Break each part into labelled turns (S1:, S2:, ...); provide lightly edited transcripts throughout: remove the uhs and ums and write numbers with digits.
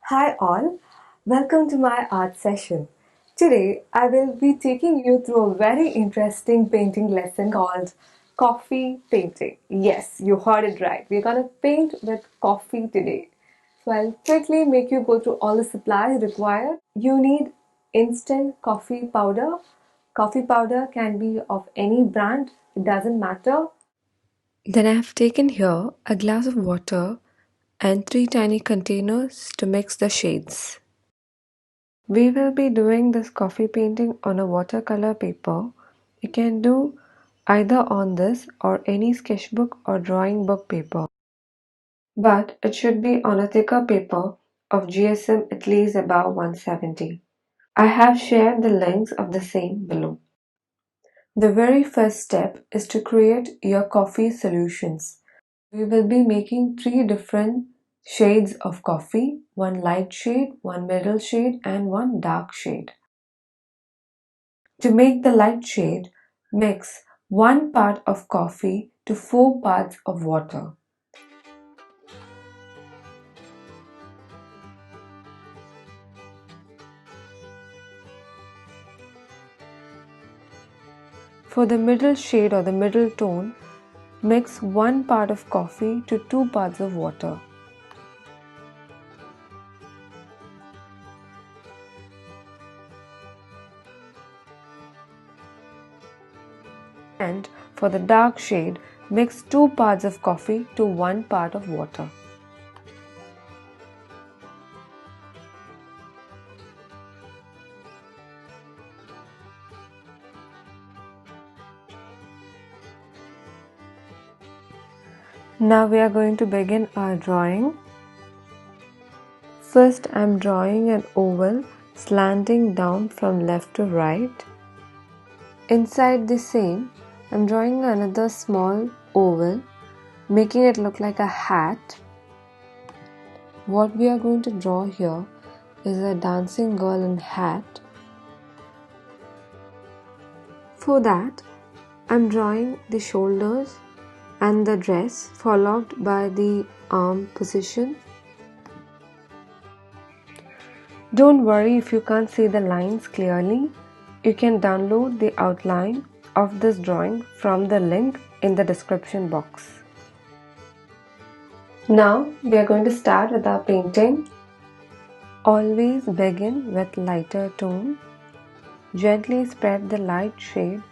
S1: Hi all, welcome to my art session. Today I will be taking you through a very interesting painting lesson called coffee painting. Yes, you heard it right. We're gonna paint with coffee today. So I'll quickly make you go through all the supplies required. You need instant coffee powder. Coffee powder can be of any brand, it doesn't matter. Then I have taken here a glass of water and three tiny containers to mix the shades. We will be doing this coffee painting on a watercolor paper. You can do either on this or any sketchbook or drawing book paper. But it should be on a thicker paper of GSM at least above 170. I have shared the links of the same below. The very first step is to create your coffee solutions. We will be making three different shades of coffee, one light shade, one middle shade and one dark shade. To make the light shade, mix 1 part of coffee to 4 parts of water. For the middle shade or the middle tone, mix 1 part of coffee to 2 parts of water. And for the dark shade, mix 2 parts of coffee to 1 part of water. Now we are going to begin our drawing. First I am drawing an oval slanting down from left to right. Inside the same, I am drawing another small oval, making it look like a hat. What we are going to draw here is a dancing girl in hat. For that, I am drawing the shoulders and the dress followed by the arm position. Don't worry if you can't see the lines clearly. You can download the outline of this drawing from the link in the description box. Now we are going to start with our painting. Always begin with lighter tone. Gently spread the light shade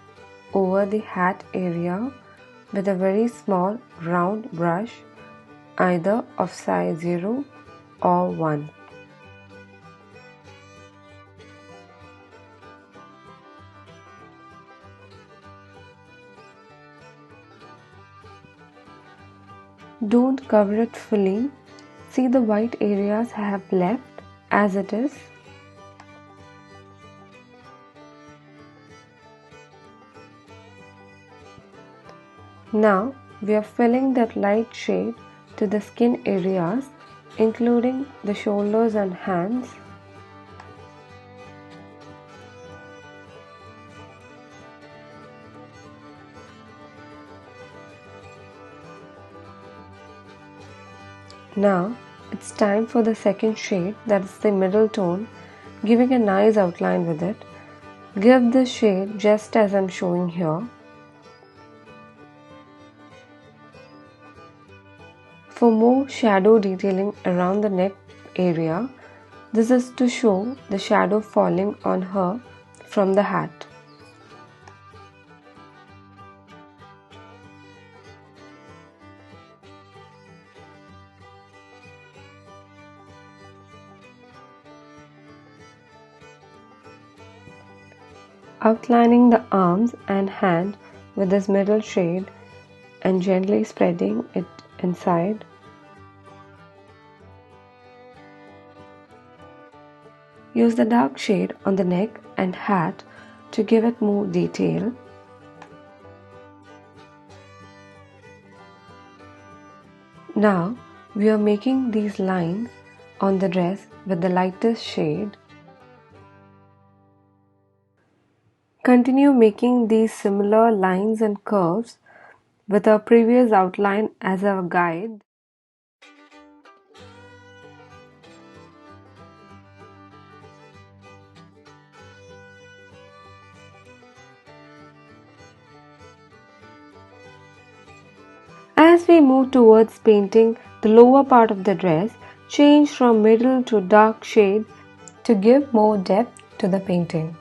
S1: over the hat area with a very small round brush, either of size 0 or 1. Don't cover it fully. See the white areas I have left as it is. Now we are filling that light shade to the skin areas, including the shoulders and hands. Now it's time for the second shade, that is the middle tone, giving a nice outline with it. Give this shade just as I'm showing here. For more shadow detailing around the neck area, this is to show the shadow falling on her from the hat. Outlining the arms and hand with this middle shade and gently spreading it inside. Use the dark shade on the neck and hat to give it more detail. Now we are making these lines on the dress with the lightest shade. Continue making these similar lines and curves with our previous outline as our guide. As we move towards painting the lower part of the dress, change from middle to dark shade to give more depth to the painting.